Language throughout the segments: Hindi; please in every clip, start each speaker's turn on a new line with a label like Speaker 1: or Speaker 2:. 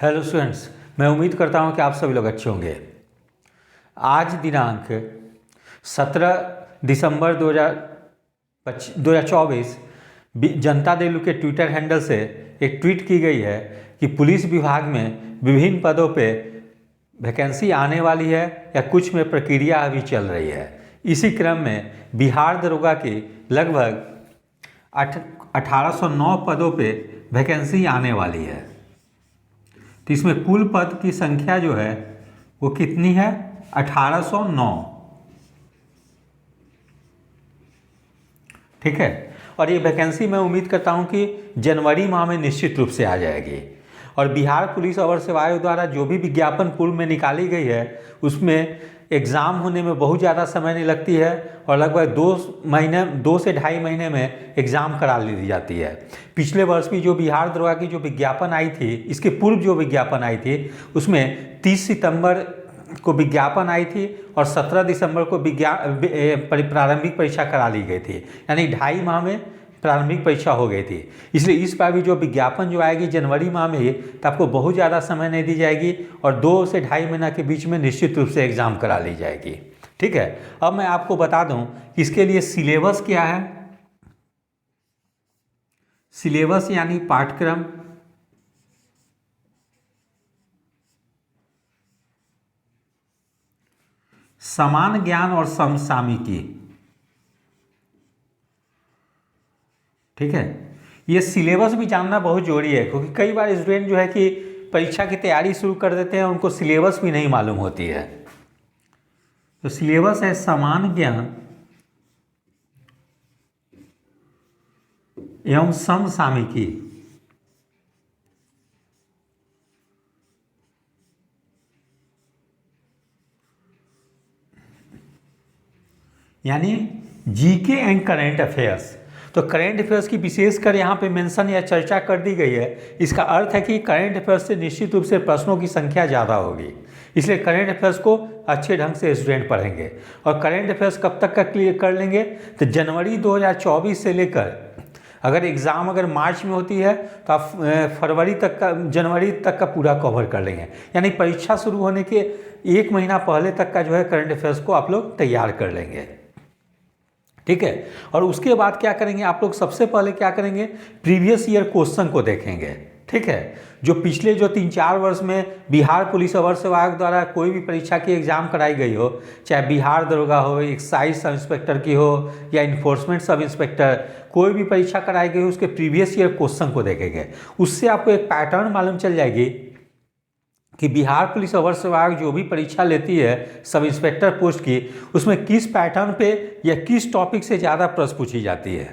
Speaker 1: हेलो स्टूडेंट्स, मैं उम्मीद करता हूं कि आप सभी लोग अच्छे होंगे। आज दिनांक 17 दिसंबर 2024 जनता दल के ट्विटर हैंडल से एक ट्वीट की गई है कि पुलिस विभाग में विभिन्न पदों पे वैकेंसी आने वाली है या कुछ में प्रक्रिया अभी चल रही है। इसी क्रम में बिहार दरोगा की लगभग 1809 पदों पे वैकेंसी आने वाली है। तो इसमें कुल पद की संख्या जो है वो कितनी है? 1809। ठीक है। और ये वैकेंसी मैं उम्मीद करता हूँ कि जनवरी माह में निश्चित रूप से आ जाएगी। और बिहार पुलिस अवर सेवा आयोग द्वारा जो भी विज्ञापन पूर्व में निकाली गई है उसमें एग्ज़ाम होने में बहुत ज़्यादा समय नहीं लगती है और लगभग 2 से ढाई महीने में एग्ज़ाम करा ली जाती है। पिछले वर्ष भी जो बिहार दरोगा की जो विज्ञापन आई थी, इसके पूर्व जो विज्ञापन आई थी उसमें 30 सितंबर को विज्ञापन आई थी और 17 दिसंबर को प्रारंभिक परीक्षा करा ली गई थी, यानी ढाई माह में प्रारंभिक परीक्षा हो गई थी। इसलिए इस बार भी जो विज्ञापन जो आएगी जनवरी माह में ही, तो आपको बहुत ज़्यादा समय नहीं दी जाएगी और 2 से ढाई महीना के बीच में निश्चित रूप से एग्ज़ाम करा ली जाएगी। ठीक है। अब मैं आपको बता दूं कि इसके लिए सिलेबस क्या है। सिलेबस यानी पाठ्यक्रम, समान ज्ञान और समसामयिकी। ठीक है। ये सिलेबस भी जानना बहुत जरूरी है क्योंकि कई बार स्टूडेंट जो है कि परीक्षा की तैयारी शुरू कर देते हैं, उनको सिलेबस भी नहीं मालूम होती है। तो सिलेबस है समान ज्ञान एवं समसामयिकी। यानी जीके एंड करेंट अफेयर्स। तो करेंट अफेयर्स की विशेषकर यहाँ पे मेंशन या चर्चा कर दी गई है। इसका अर्थ है कि करेंट अफेयर्स से निश्चित रूप से प्रश्नों की संख्या ज़्यादा होगी, इसलिए करेंट अफेयर्स को अच्छे ढंग से स्टूडेंट पढ़ेंगे। और करेंट अफेयर्स कब तक का क्लियर कर लेंगे? तो जनवरी 2024 से लेकर, अगर एग्ज़ाम अगर मार्च में होती है तो आप जनवरी तक का पूरा कवर कर लेंगे। यानी परीक्षा शुरू होने के 1 महीना पहले तक का जो है करंट अफेयर्स को आप लोग तैयार कर लेंगे। ठीक है। और उसके बाद क्या करेंगे आप लोग? सबसे पहले क्या करेंगे? प्रीवियस ईयर क्वेश्चन को देखेंगे। ठीक है। जो पिछले 3-4 वर्ष में बिहार पुलिस अवर सेवा आयोग द्वारा कोई भी परीक्षा की एग्जाम कराई गई हो, चाहे बिहार दरोगा हो, एक्साइज सब इंस्पेक्टर की हो या इन्फोर्समेंट सब इंस्पेक्टर, कोई भी परीक्षा कराई गई हो उसके प्रीवियस ईयर क्वेश्चन को देखेंगे। उससे आपको एक पैटर्न मालूम चल जाएगी कि बिहार पुलिस अवर सेवा आयोग जो भी परीक्षा लेती है सब इंस्पेक्टर पोस्ट की, उसमें किस पैटर्न पे या किस टॉपिक से ज़्यादा प्रश्न पूछी जाती है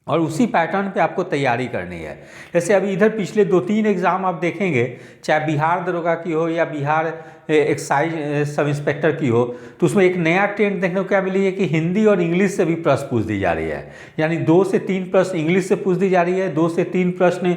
Speaker 1: और उसी पैटर्न पे आपको तैयारी करनी है। जैसे अभी इधर पिछले 2-3 एग्ज़ाम आप देखेंगे, चाहे बिहार दरोगा की हो या बिहार एक्साइज सब इंस्पेक्टर की हो, तो उसमें एक नया ट्रेंड देखने को क्या मिली है कि हिंदी और इंग्लिश से भी प्रश्न पूछ दी जा रही है। यानी 2 से 3 प्रश्न इंग्लिश से पूछ दी जा रही है, 2 से 3 प्रश्न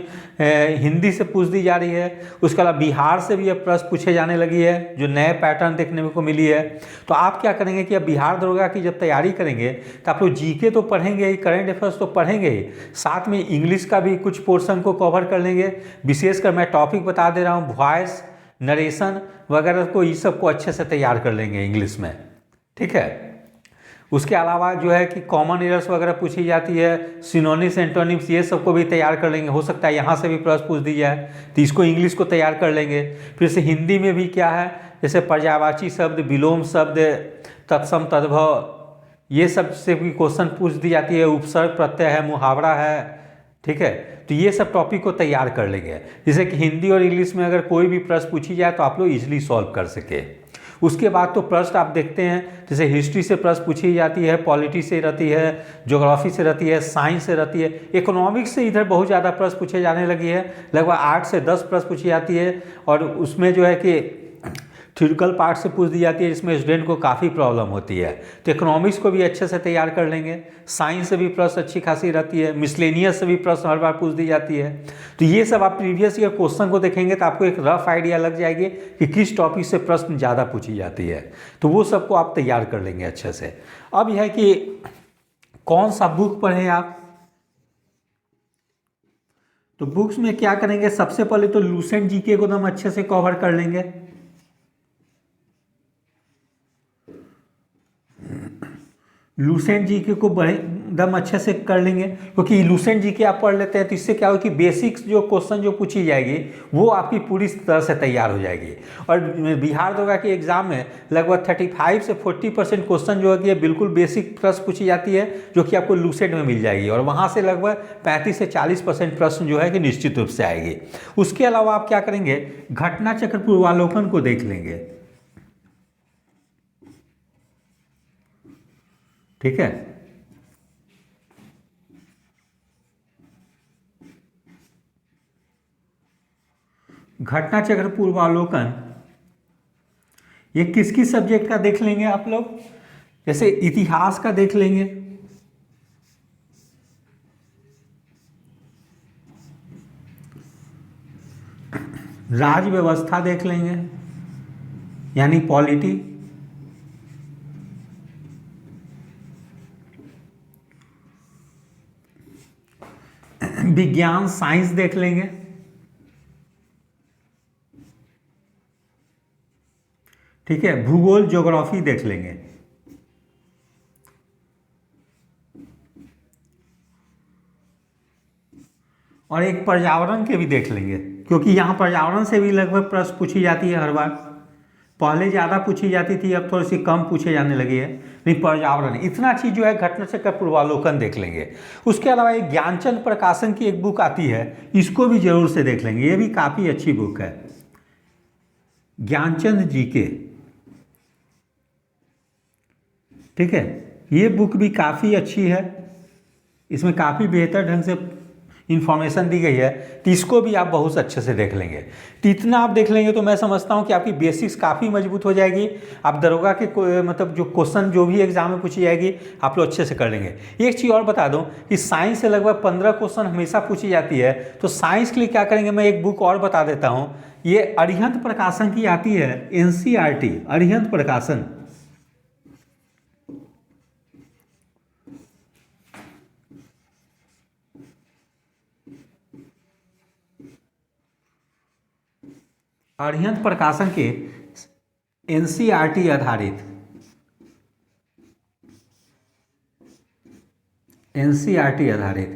Speaker 1: हिंदी से पूछ दी जा रही है। उसके अलावा बिहार से भी अब प्रश्न पूछे जाने लगी है, जो नए पैटर्न देखने को मिली है। तो आप क्या करेंगे कि अब बिहार दरोगा की जब तैयारी करेंगे तो आप लोग जीके तो पढ़ेंगे ही, करेंट अफेयर्स तो पढ़ेंगे ही, साथ में इंग्लिश का भी कुछ पोर्शन को कवर कर लेंगे। विशेषकर मैं टॉपिक बता दे रहा हूँ, वॉइस, नरेशन वगैरह को, ये सब को अच्छे से तैयार कर लेंगे इंग्लिश में। ठीक है। उसके अलावा जो है कि कॉमन एरर्स वगैरह पूछी जाती है, सिनोनिम्स एंटोनिम्स, ये सबको भी तैयार कर लेंगे। हो सकता है यहाँ से भी प्रश्न पूछ दी जाए, तो इसको इंग्लिश को तैयार कर लेंगे। फिर से हिंदी में भी क्या है, जैसे पर्यायवाची शब्द, विलोम शब्द, तत्सम तद्भव, ये सब से भी क्वेश्चन पूछ दी जाती है। उपसर्ग प्रत्यय है, मुहावरा है। ठीक है। तो ये सब टॉपिक को तैयार कर लेंगे, जैसे कि हिंदी और इंग्लिश में अगर कोई भी प्रश्न पूछी जाए तो आप लोग इजीली सॉल्व कर सके। उसके बाद तो प्रश्न आप देखते हैं, जैसे हिस्ट्री से प्रश्न पूछी जाती है, पॉलिटी से रहती है, ज्योग्राफी से रहती है, साइंस से रहती है, इकोनॉमिक्स से इधर बहुत ज़्यादा प्रश्न पूछे जाने लगी है। लगभग 8 से 10 प्रश्न पूछी जाती है और उसमें जो है कि थ्योरिटिकल पार्ट से पूछ दी जाती है, जिसमें स्टूडेंट को काफ़ी प्रॉब्लम होती है। तो इकोनॉमिक्स को भी अच्छे से तैयार कर लेंगे। साइंस से भी प्रश्न अच्छी खासी रहती है, मिसलेनियस से भी प्रश्न हर बार पूछ दी जाती है। तो ये सब आप प्रीवियस ईयर क्वेश्चन को देखेंगे तो आपको एक रफ आइडिया लग जाएगी कि किस टॉपिक से प्रश्न ज़्यादा पूछी जाती है। तो वो सबको आप तैयार कर लेंगे अच्छे से। अब यह है कि कौन सा बुक पढ़ें आप, तो बुक्स में क्या करेंगे, सबसे पहले तो लूसेंट जीके को एकदम अच्छे से कवर कर लेंगे। लूसेंट जीके को बड़े एकदम अच्छे से कर लेंगे, क्योंकि लूसेंट जीके आप पढ़ लेते हैं तो इससे क्या हो कि बेसिक्स जो क्वेश्चन जो पूछी जाएगी वो आपकी पूरी तरह से तैयार हो जाएगी। और बिहार दरोगा के एग्जाम में लगभग 35 से 40% क्वेश्चन जो है कि बिल्कुल बेसिक प्रश्न पूछी जाती है, जो कि आपको लूसेंट में मिल जाएगी, और वहाँ से लगभग 35 से 40% प्रश्न जो है कि निश्चित रूप से आएगी। उसके अलावा आप क्या करेंगे, घटना चक्र पूर्वावलोकन को देख लेंगे। ठीक है, घटना चक्र पूर्वावलोकन ये किस किस सब्जेक्ट का देख लेंगे आप लोग, जैसे इतिहास का देख लेंगे, राज व्यवस्था देख लेंगे यानी पॉलिटी, विज्ञान साइंस देख लेंगे, ठीक है, भूगोल ज्योग्राफी देख लेंगे, और एक पर्यावरण के भी देख लेंगे, क्योंकि यहाँ पर्यावरण से भी लगभग प्रश्न पूछी जाती है हर बार। पहले ज़्यादा पूछी जाती थी, अब थोड़ी सी कम पूछे जाने लगी है, नहीं पर्यावरण इतना चीज़ जो है घटना चक्र पूर्वावलोकन देख लेंगे। उसके अलावा एक ज्ञानचंद प्रकाशन की एक बुक आती है, इसको भी जरूर से देख लेंगे, ये भी काफ़ी अच्छी बुक है, ज्ञानचंद जी के, ठीक है, ये बुक भी काफ़ी अच्छी है, इसमें काफ़ी बेहतर ढंग से इन्फॉर्मेशन दी गई है, तो इसको भी आप बहुत अच्छे से देख लेंगे। तो इतना आप देख लेंगे तो मैं समझता हूँ कि आपकी बेसिक्स काफ़ी मजबूत हो जाएगी। आप दरोगा के मतलब जो क्वेश्चन जो भी एग्जाम में पूछी जाएगी आप लोग अच्छे से कर लेंगे। एक चीज़ और बता दूँ कि साइंस से लगभग 15 क्वेश्चन हमेशा पूछी जाती है, तो साइंस के लिए क्या करेंगे, मैं एक बुक और बता देता हूँ, ये अरिहंत प्रकाशन की आती है, NCERT अरिहंत प्रकाशन, अरिहंत प्रकाशन के NCERT आधारित, NCERT आधारित,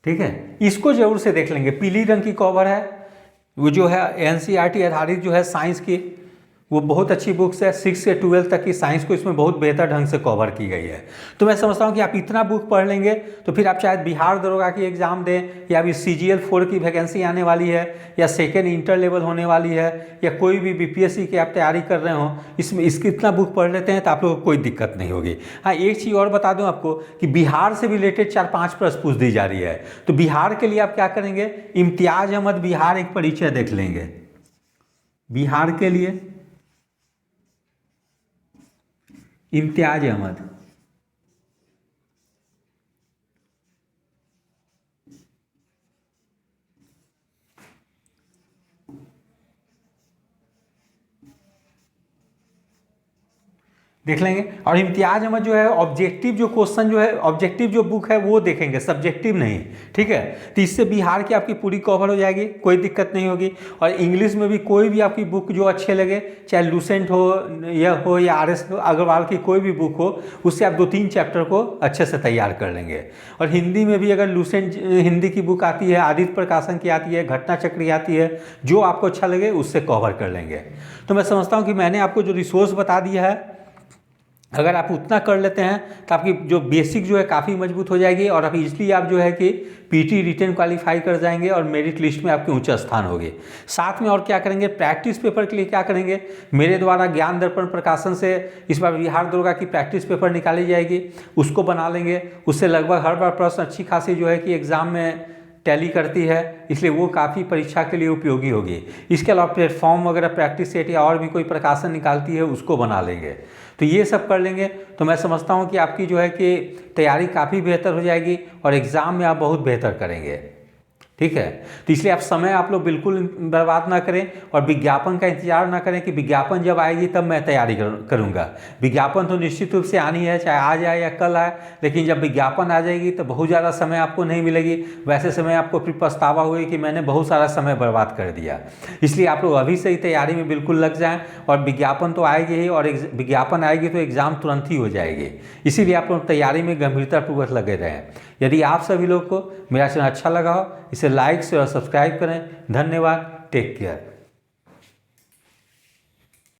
Speaker 1: ठीक है, इसको जरूर से देख लेंगे। पीली रंग की कवर है, वो जो है NCERT आधारित जो है साइंस की, वो बहुत अच्छी बुक्स है, 6 से 12 तक की साइंस को इसमें बहुत बेहतर ढंग से कवर की गई है। तो मैं समझता हूँ कि आप इतना बुक पढ़ लेंगे तो फिर आप चाहे बिहार दरोगा की एग्ज़ाम दें, या अभी CGL 4 की वैकेंसी आने वाली है, या सेकेंड इंटर लेवल होने वाली है, या कोई भी BPSC की आप तैयारी कर रहे हो, इसमें इसकी इतना बुक पढ़ लेते हैं तो आप लोगों को कोई दिक्कत नहीं होगी। हाँ, एक चीज़ और बता दूँ आपको कि बिहार से रिलेटेड 4-5 प्रश्न पूछ दी जा रही है, तो बिहार के लिए आप क्या करेंगे, इम्तियाज अहमद बिहार एक परिचय देख लेंगे। बिहार के लिए इम्तियाज अहमद, देख लेंगे। और इम्तियाज अहमद जो है ऑब्जेक्टिव जो क्वेश्चन जो है, ऑब्जेक्टिव जो बुक है वो देखेंगे, सब्जेक्टिव नहीं, ठीक है। तो इससे बिहार की आपकी पूरी कवर हो जाएगी, कोई दिक्कत नहीं होगी। और इंग्लिश में भी कोई भी आपकी बुक जो अच्छे लगे, चाहे लूसेंट हो या RS अग्रवाल की कोई भी बुक हो, उससे आप 2-3 चैप्टर को अच्छे से तैयार कर लेंगे। और हिंदी में भी अगर लूसेंट हिंदी की बुक आती है, आदित्य प्रकाशन की आती है, घटना चक्र की आती है, जो आपको अच्छा लगे उससे कवर कर लेंगे। तो मैं समझता हूँ कि मैंने आपको जो रिसोर्स बता दिया है, अगर आप उतना कर लेते हैं तो आपकी जो बेसिक जो है काफ़ी मजबूत हो जाएगी, और आप इजली आप जो है कि PT रिटन क्वालिफाई कर जाएंगे और मेरिट लिस्ट में आपके ऊंचा स्थान होगी। साथ में और क्या करेंगे, प्रैक्टिस पेपर के लिए क्या करेंगे, मेरे द्वारा ज्ञान दर्पण प्रकाशन से इस बार बिहार दरोगा की प्रैक्टिस पेपर निकाली जाएगी, उसको बना लेंगे। उससे लगभग हर बार प्रश्न अच्छी खासी जो है कि एग्ज़ाम में टैली करती है, इसलिए वो काफ़ी परीक्षा के लिए उपयोगी होगी। इसके अलावा प्लेटफॉर्म वगैरह प्रैक्टिस सेट या और भी कोई प्रकाशन निकालती है, उसको बना लेंगे। तो ये सब कर लेंगे तो मैं समझता हूँ कि आपकी जो है कि तैयारी काफ़ी बेहतर हो जाएगी और एग्ज़ाम में आप बहुत बेहतर करेंगे। ठीक है। तो इसलिए आप समय आप लोग बिल्कुल बर्बाद ना करें और विज्ञापन का इंतजार ना करें कि विज्ञापन जब आएगी तब मैं तैयारी करूँगा। विज्ञापन तो निश्चित रूप से आनी है, चाहे आज आए या कल आए, लेकिन जब विज्ञापन आ जाएगी तो बहुत ज़्यादा समय आपको नहीं मिलेगी। वैसे समय आपको फिर पछतावा हुए कि मैंने बहुत सारा समय बर्बाद कर दिया। इसलिए आप लोग अभी से ही तैयारी में बिल्कुल लग जाएँ और विज्ञापन तो आएगी ही, और विज्ञापन आएगी तो एग्ज़ाम तुरंत ही हो जाएगी। इसीलिए आप लोग तैयारी में गंभीरतापूर्वक लगे रहें। यदि आप सभी लोग को मेरा चैनल अच्छा लगा हो, इसे लाइक से और सब्सक्राइब करें। धन्यवाद। Take care.